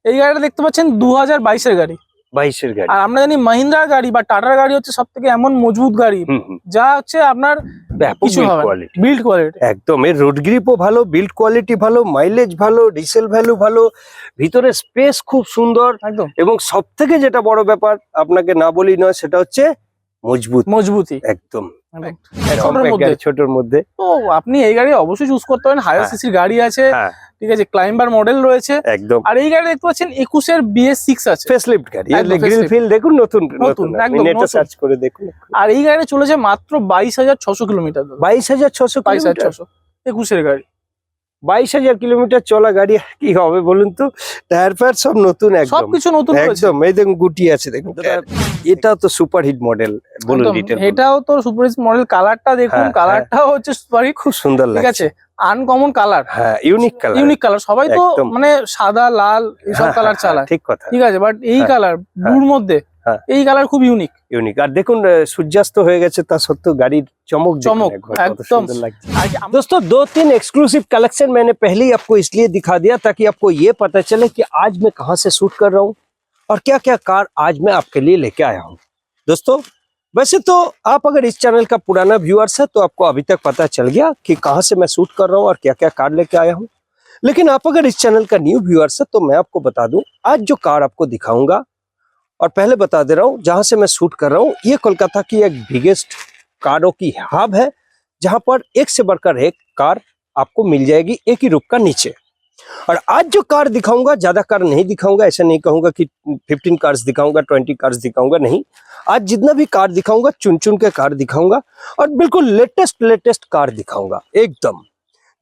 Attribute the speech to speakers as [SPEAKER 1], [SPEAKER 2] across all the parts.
[SPEAKER 1] এই গাড়িটা দেখতে পাচ্ছেন 2022 এর গাড়ি।
[SPEAKER 2] 22 গাড়ি।
[SPEAKER 1] আর আমরা জানি মাহিন্দ্রার গাড়ি বা টাটার গাড়ি হচ্ছে সবথেকে এমন মজবুত গাড়ি যা হচ্ছে আপনার কিছু হবে বিল্ড কোয়ালিটি।
[SPEAKER 2] একদম, এর রোড গ্রিপও ভালো, বিল্ড কোয়ালিটি ভালো, মাইলেজ ভালো, ডিজেল ভ্যালু ভালো, ভিতরে স্পেস খুব সুন্দর
[SPEAKER 1] একদম।
[SPEAKER 2] এবং সবথেকে যেটা বড় ব্যাপার আপনাকে না বলি নয়, সেটা হচ্ছে মজবুতি। একদম ছোটর মধ্যে।
[SPEAKER 1] তো আপনি এই গাড়ি অবশ্যই চুজ করতে পারেন। হায়ার সিসির গাড়ি আছে, ঠিক আছে, ক্লাইম্বার মডেল রয়েছে
[SPEAKER 2] একদম।
[SPEAKER 1] আর এই গাড়ি দেখতে পাচ্ছেন 21 এর BS6 আছে,
[SPEAKER 2] ফেসলিফট গাড়ি। গ্রিল ফিল দেখুন, নতুন
[SPEAKER 1] একদম
[SPEAKER 2] নেটে সার্চ করে দেখুন।
[SPEAKER 1] আর এই গাড়ি চলেছে মাত্র 22,600 কিলোমিটার।
[SPEAKER 2] 22,600
[SPEAKER 1] 21 এর গাড়ি।
[SPEAKER 2] 22,000 কিলোমিটার চলা গাড়ি কি হবে বলুন তো? টায়ার ফায়ার সব নতুন, একদম
[SPEAKER 1] সবকিছু নতুন
[SPEAKER 2] একদম। এই দেখুন গুটি আছে দেখুন, এটা তো সুপার হিট মডেল। বলুন ডিটেইল।
[SPEAKER 1] এটাও তো সুপার হিট মডেল। কালারটা দেখুন, কালারটাও হচ্ছে সুপার হিট,
[SPEAKER 2] খুব সুন্দর লাগছে,
[SPEAKER 1] ঠিক আছে, আনকমন কালার।
[SPEAKER 2] হ্যাঁ, ইউনিক কালার।
[SPEAKER 1] সবাই তো মানে সাদা লাল এইসব কালার চালায়,
[SPEAKER 2] ঠিক কথা,
[SPEAKER 1] ঠিক আছে, বাট এই কালার ব্লুর মধ্যে এই কালার খুব ইউনিক।
[SPEAKER 2] আর দেখুন সূর্যাস্ত হয়ে গেছে, তা সত্ত্বেও গাড়ির চমক
[SPEAKER 1] एकदम।
[SPEAKER 2] दोस्तों 2-3 एक्सक्लूसिव कलेक्शन मैंने पहले ही आपको इसलिए दिखा दिया ताकि आपको ये पता चले कि आज मैं कहां से शूट कर रहा हूं और क्या क्या कार आज मैं आपके लिए लेके आया हूं। दोस्तों वैसे तो आप अगर इस चैनल का पुराना व्यूअर्स है तो आपको अभी तक पता चल गया कि कहां से मैं शूट कर रहा हूं और क्या क्या कार लेके आया हूं, लेकिन आप अगर इस चैनल का न्यू व्यूअर्स है तो मैं आपको बता दूं, आज जो कार आपको दिखाऊंगा और पहले बता दे रहा हूं, जहां से मैं शूट कर रहा हूं ये कोलकाता की एक बिगेस्ट कारों की हब है, जहां पर एक से बढ़कर एक कार आपको मिल जाएगी एक ही रूफ का नीचे। और आज जो कार दिखाऊंगा, ज्यादा कार नहीं दिखाऊंगा, ऐसा नहीं कहूंगा कि 15 कार्स दिखाऊंगा, 20 कार्स दिखाऊंगा, नहीं। आज जितना भी कार दिखाऊंगा चुन चुन के कार दिखाऊंगा और बिल्कुल लेटेस्ट कार दिखाऊंगा, एकदम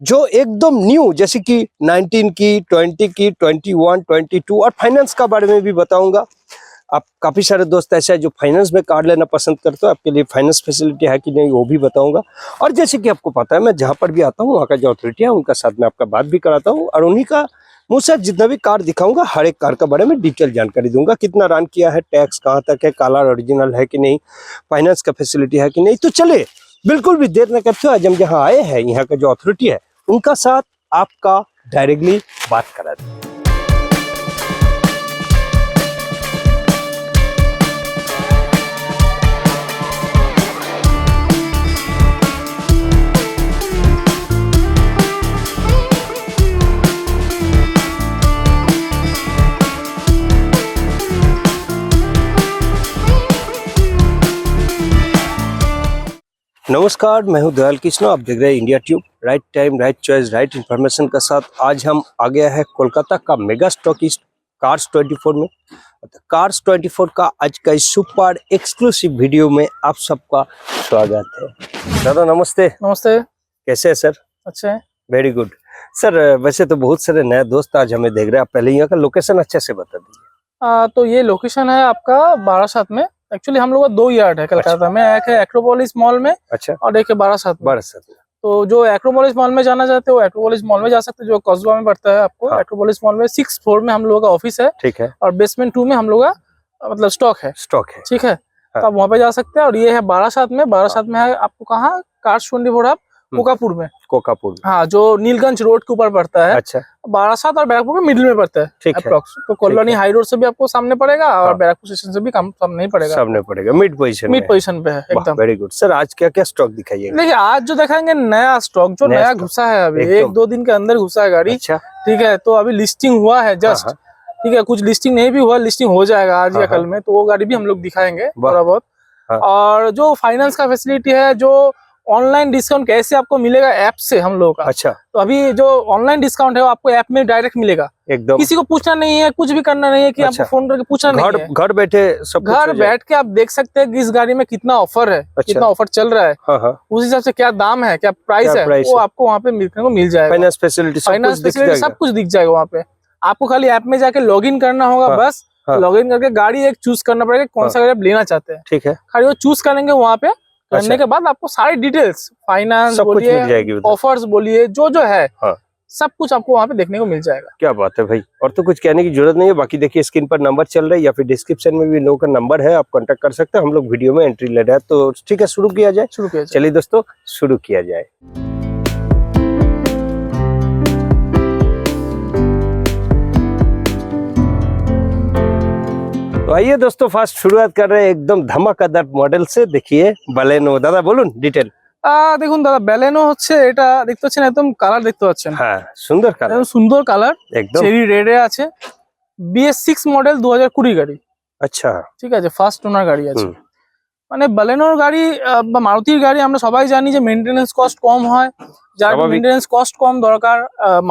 [SPEAKER 2] जो एकदम न्यू, जैसे कि 19 की, 20 की, 21, 22 और फाइनेंस का बारे में भी बताऊंगा। आप काफी सारे दोस्त ऐसे हैं जो फाइनेंस में कार लेना पसंद करते हो, आपके लिए फाइनेंस फैसिलिटी है कि नहीं वो भी बताऊंगा। और जैसे कि आपको पता है मैं जहां पर भी आता हूं वहां का जो अथॉरिटी है उनका साथ में आपका बात भी कराता हूं और उन्हीं का मुझ से जितना भी कार दिखाऊंगा हर एक कार का बारे में डिटेल जानकारी दूंगा, कितना रन किया है, टैक्स कहाँ तक है, कालर ओरिजिनल है कि नहीं, फाइनेंस का फैसिलिटी है कि नहीं। तो चले बिल्कुल भी देर न करते हुए आज हम जहाँ आए हैं यहाँ का जो अथॉरिटी है उनका साथ आपका डायरेक्टली बात करा दें। नमस्कार, मैं हूं दयाल कृष्णा, आप देख रहे हैं India tube. Right time, right choice, right information का साथ आज हम आ गया है कोलकाता का मेगा स्टॉकिस्ट कार्स 24 में। कार्स 24 का आज का इस सुपर एक्सक्लूसिव वीडियो में आप सबका स्वागत है। दादा नमस्ते।
[SPEAKER 1] नमस्ते,
[SPEAKER 2] कैसे है सर?
[SPEAKER 1] अच्छा है,
[SPEAKER 2] वेरी गुड सर। वैसे तो बहुत सारे नए दोस्त आज हमें देख रहे हैं, आप पहले यहाँ का लोकेशन अच्छे से बता दीजिए।
[SPEAKER 1] तो ये लोकेशन है आपका बारासात में। एक्चुअली हम लोग का 2 यार्ड है कलकत्ता में, एक है एक्रोपोलिस मॉल में,
[SPEAKER 2] अच्छा,
[SPEAKER 1] और एक है बारासात में।
[SPEAKER 2] बारासात में।
[SPEAKER 1] तो जो एक्रोपोलिस मॉल में जाना चाहते हो एक्रोपोलिस मॉल में जा सकते हैं, जो कस्बा में पड़ता है आपको। एक्रोपोलिस मॉल में 6th फ्लोर में हम लोगों का ऑफिस है,
[SPEAKER 2] ठीक है,
[SPEAKER 1] और बेसमेंट 2 में हम लोग का मतलब स्टॉक है, ठीक है। तो आप वहाँ पे जा सकते हैं। और ये है बारासात में। बारासात में है आपको कहाँ, कार्स 24 आप कोकापुर में।
[SPEAKER 2] कोकापुर,
[SPEAKER 1] हाँ, जो नीलगंज रोड के ऊपर पड़ता है।
[SPEAKER 2] अच्छा,
[SPEAKER 1] बारासात और बैरकपुर के मिडिल में पड़ता है,
[SPEAKER 2] ठीक है।
[SPEAKER 1] तो कॉलोनी हाई रोड से भी आपको सामने पड़ेगा और बैरकपुर स्टेशन से भी कम सामने ही पड़ेगा,
[SPEAKER 2] सामने पड़ेगा, मिड पोजीशन
[SPEAKER 1] पे है एकदम।
[SPEAKER 2] Very good sir. आज क्या क्या स्टॉक दिखाइएगा?
[SPEAKER 1] देखिए आज जो दिखाएंगे नया स्टॉक, जो नया घुसा है अभी 1-2 दिन के अंदर घुसा है गाड़ी,
[SPEAKER 2] अच्छा,
[SPEAKER 1] ठीक है। तो अभी लिस्टिंग हुआ है जस्ट, ठीक है, कुछ लिस्टिंग नहीं भी हुआ, लिस्टिंग हो जाएगा आज या कल में, तो वो गाड़ी भी हम लोग दिखाएंगे थोड़ा बहुत। और जो फाइनेंस का फैसिलिटी है, जो ऑनलाइन डिस्काउंट कैसे आपको मिलेगा ऐप से हम लोगों का,
[SPEAKER 2] अच्छा,
[SPEAKER 1] तो अभी जो ऑनलाइन डिस्काउंट है वो आपको ऐप में डायरेक्ट मिलेगा,
[SPEAKER 2] एकदम।
[SPEAKER 1] किसी को पूछना नहीं है, कुछ भी करना नहीं है कि
[SPEAKER 2] अच्छा,
[SPEAKER 1] आपको फोन करके पूछना नहीं है।
[SPEAKER 2] घर बैठे सब
[SPEAKER 1] घर बैठ के आप देख सकते हैं कि इस गाड़ी में कितना ऑफर है,
[SPEAKER 2] अच्छा,
[SPEAKER 1] कितना ऑफर चल रहा है, उस हिसाब से क्या दाम है, क्या प्राइस है, वो आपको वहाँ पे मिलने को मिल जाएगा।
[SPEAKER 2] फाइनेंस फैसिलिटी
[SPEAKER 1] सब कुछ दिख जाएगा वहाँ पे। आपको खाली ऐप में जाके लॉग इन करना होगा, बस लॉग इन करके गाड़ी एक चूज करना पड़ेगा, कौन सा गाड़ी आप लेना चाहते हैं, ठीक है। खाली वो चूज करेंगे वहाँ पे, करने के बाद आपको सारी डिटेल्स, फाइनेंस बोलिए, ऑफर्स बोलिए, जो है सब कुछ आपको वहाँ पे देखने को मिल जाएगा।
[SPEAKER 2] क्या बात है भाई, और तो कुछ कहने की जरूरत नहीं है। बाकी देखिए स्क्रीन पर नंबर चल रहा है या फिर डिस्क्रिप्शन में भी लोगों का नंबर है, आप कांटेक्ट कर सकते हैं। हम लोग वीडियो में एंट्री ले रहे हैं, तो ठीक है, शुरू किया जाए। चलिए दोस्तों, शुरू किया जाए। तो आइए दोस्तों फास्ट शुरुआत कर रहे हैं एकदम धमाकेदार मॉडल से। देखिए बलेनो, दादा बोलুন ডিটেল।
[SPEAKER 1] দেখুন দাদা, ব্যালেনো হচ্ছে, এটা দেখতে পাচ্ছেন একদম কালার দেখতে পাচ্ছেন,
[SPEAKER 2] হ্যাঁ সুন্দর কালার,
[SPEAKER 1] একদম সুন্দর কালার,
[SPEAKER 2] একদম
[SPEAKER 1] চেরি রেডে আছে। BS6 মডেল 2020 গাড়ি।
[SPEAKER 2] আচ্ছা,
[SPEAKER 1] ঠিক আছে, ফার্স্ট ওনার গাড়ি আছে। মানে ব্যালেনোর গাড়ি বা মারুতির গাড়ি আমরা সবাই জানি যে মেইনটেনেন্স কস্ট কম হয়, যার মেইনটেনেন্স কস্ট কম দরকার,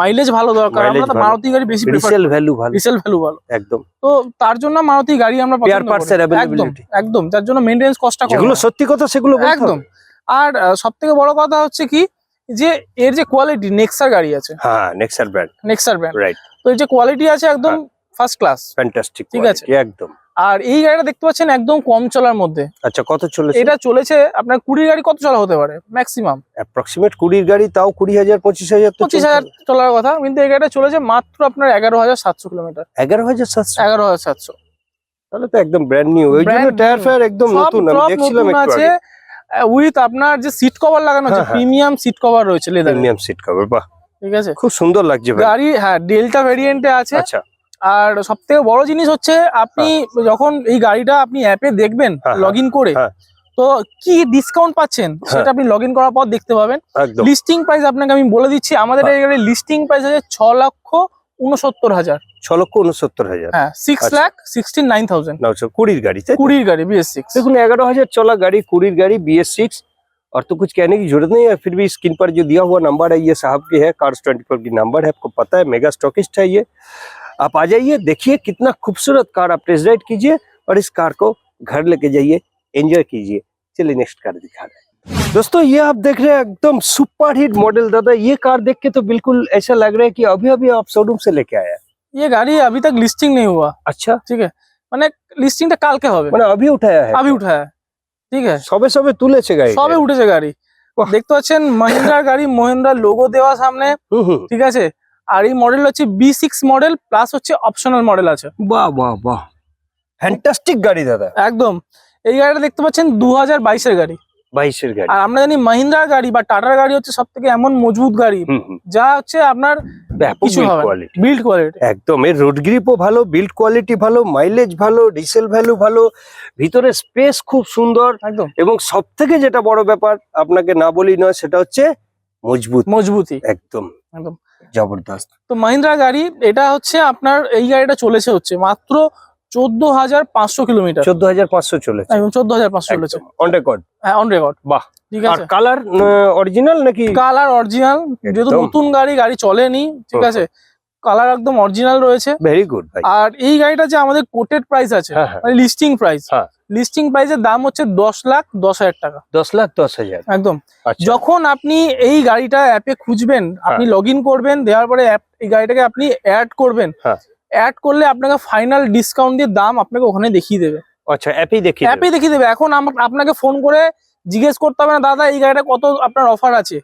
[SPEAKER 1] মাইলেজ ভালো দরকার, আমরা তো মারুতি গাড়ি বেশি প্রেফার
[SPEAKER 2] রিসেল ভ্যালু ভালো,
[SPEAKER 1] রিসেল ভ্যালু ভালো
[SPEAKER 2] একদম।
[SPEAKER 1] তো তার জন্য মারুতি গাড়ি আমরা পছন্দ করি একদম একদম, যার জন্য মেইনটেনেন্স কস্টটা কম,
[SPEAKER 2] যেগুলো সত্যি কথা সেগুলো বলতে হবে
[SPEAKER 1] একদম। আর সবথেকে বড় কথা হচ্ছে কি, যে এর যে কোয়ালিটি, নেক্সার গাড়ি আছে,
[SPEAKER 2] হ্যাঁ নেক্সার ব্র্যান্ড
[SPEAKER 1] রাইট। তো এর যে কোয়ালিটি আছে একদম ফার্স্ট ক্লাস,
[SPEAKER 2] ফ্যান্টাস্টিক,
[SPEAKER 1] ঠিক আছে
[SPEAKER 2] একদম।
[SPEAKER 1] আর এই গাড়িটা দেখতে পাচ্ছেন একদম কম চলার মধ্যে।
[SPEAKER 2] আচ্ছা, কত চলেছে
[SPEAKER 1] এটা? চলেছে আপনার 20 গাড়ি কত চলা হতে পারে ম্যাক্সিমাম?
[SPEAKER 2] অ্যাপ্রক্সিমেট 20 গাড়ি, তাও 20,000 25,000 তো
[SPEAKER 1] 25,000 চলার কথা, কিন্তু এই গাড়িটা চলেছে মাত্র আপনার 11,700 কিলোমিটার।
[SPEAKER 2] 11,700?
[SPEAKER 1] 11,700,
[SPEAKER 2] তাহলে তো একদম ব্র্যান্ড নিউ। ওই জন্য টায়ার ফায়ার একদম নতুন, আমি দেখছিলাম একটু আগে।
[SPEAKER 1] উইথ আপনার যে সিট কভার লাগানো আছে, প্রিমিয়াম সিট কভার রয়েছে, লেদার
[SPEAKER 2] প্রিমিয়াম সিট কভার, বাহ
[SPEAKER 1] ঠিক আছে,
[SPEAKER 2] খুব সুন্দর লাগছে ভাই
[SPEAKER 1] গাড়ি। হ্যাঁ, ডেল্টা ভেরিয়েন্টে আছে।
[SPEAKER 2] আচ্ছা,
[SPEAKER 1] আর সব থেকে বড় জিনিস হচ্ছে, আপনি যখন এই গাড়িটা আপনি অ্যাপে দেখবেন লগ ইন করে, তো কি ডিসকাউন্ট পাচ্ছেন সেটা আপনি লগ ইন করার পর দেখতে পাবেন। লিস্টিং প্রাইস আপনাকে আমি বলে দিচ্ছি, আমাদের এই গাড়ির লিস্টিং প্রাইস আছে 6,69,000।
[SPEAKER 2] 6,69,000,
[SPEAKER 1] হ্যাঁ, 6,69,000।
[SPEAKER 2] 20 গাড়ি,
[SPEAKER 1] 20 গাড়ি BS6।
[SPEAKER 2] देखो 11,000 चला गाड़ी, 20 गाड़ी BS6, और तो कुछ कहने की जरूरत नहीं है। फिर भी स्क्रीन पर जो दिया हुआ नंबर है ये साहब की है, कार्स 24 की नंबर है, आपको पता है, मेगा स्टॉकिस्ट है ये। आप आ जाइए, देखिए कितना खूबसूरत कार, आप टेस्ट राइड कीजिए और इस कार को घर लेके जाइए, एंजॉय कीजिए। चलिए नेक्स्ट कार दिखा रहे हैं दोस्तों। ये आप देख रहे हैं एकदम सुपर हिट मॉडल। दादा ये कार देख के तो बिल्कुल ऐसा लग रहा है कि अभी अभी आप शोरूम से लेके आया है।
[SPEAKER 1] ये गाड़ी अभी तक लिस्टिंग नहीं हुआ।
[SPEAKER 2] अच्छा,
[SPEAKER 1] ठीक है, মানে লিস্টিংটা কালকে হবে,
[SPEAKER 2] মানে अभी उठाया है,
[SPEAKER 1] अभी उठाया है, ঠিক আছে,
[SPEAKER 2] সবে সবে তুলেছে গাড়ি,
[SPEAKER 1] সবে উঠেছে গাড়ি। দেখতে পাচ্ছেন মহিন্দ্রার গাড়ি, মহিন্দ্রার লোগো দেওয়া সামনে, ঠিক আছে। আর এই মডেল হচ্ছে B6 মডেল, প্লাস হচ্ছে অপশনাল মডেল আছে।
[SPEAKER 2] বাহ বাহ বাহ, ফ্যান্টাস্টিক গাড়ি দাদা,
[SPEAKER 1] একদম। এই গাড়িটা দেখতে পাচ্ছেন 2022 এর গাড়ি,
[SPEAKER 2] 22 এর গাড়ি।
[SPEAKER 1] আর আমরা জানি মহিন্দ্রার গাড়ি বা টাটার গাড়ি হচ্ছে সব থেকে এমন মজবুত গাড়ি, যা হচ্ছে আপনার কিছু হবে বিল্ড কোয়ালিটি,
[SPEAKER 2] একদম। এর রোড গ্রিপও ভালো, বিল্ড কোয়ালিটি ভালো, মাইলেজ ভালো, ডিজেল ভ্যালু ভালো, ভিতরে স্পেস খুব সুন্দর
[SPEAKER 1] একদম।
[SPEAKER 2] এবং সবথেকে যেটা বড় ব্যাপার আপনাকে না বলি নয়, সেটা হচ্ছে মজবুতি, একদম
[SPEAKER 1] একদম
[SPEAKER 2] জবরদস্ত।
[SPEAKER 1] তো মহিন্দ্রা গাড়ি, এটা হচ্ছে আপনার এই গাড়িটা চলেছে হচ্ছে মাত্র 14,500 কিলোমিটার।
[SPEAKER 2] 14,500 চলেছে,
[SPEAKER 1] একদম 14,500 চলেছে
[SPEAKER 2] অন রেকর্ড।
[SPEAKER 1] হ্যাঁ, অন রেকর্ড।
[SPEAKER 2] বাহ,
[SPEAKER 1] ঠিক
[SPEAKER 2] আর
[SPEAKER 1] আছে।
[SPEAKER 2] কালার অরিজিনাল নাকি?
[SPEAKER 1] কালার অরিজিনাল, যেহেতু নতুন গাড়ি, গাড়ি চলেনি, ঠিক আছে, কালার একদম অরিজিনাল রয়েছে।
[SPEAKER 2] ভেরি গুড ভাই।
[SPEAKER 1] আর এই গাড়িটা যে আমাদের কোটেড প্রাইস আছে, মানে লিস্টিং প্রাইস, লিস্টিং প্রাইসের দাম হচ্ছে 10,10,000 টাকা।
[SPEAKER 2] 10,10,000
[SPEAKER 1] একদম। যখন আপনি এই গাড়িটা অ্যাপে খুঁজবেন, আপনি লগ ইন করবেন, দেওয়ার পরে এই গাড়িটাকে আপনি অ্যাড করবেন, অ্যাড করলে আপনাকে ফাইনাল ডিসকাউন্ট দিয়ে দাম আপনাকে ওখানে দেখিয়ে দেবে।
[SPEAKER 2] আচ্ছা, অ্যাপেই দেখিয়ে
[SPEAKER 1] দেবে। এখন আপনাকে ফোন করে জিজ্ঞেস করতে হবে না, দাদা এই গাড়িটা কত আপনার অফার আছে,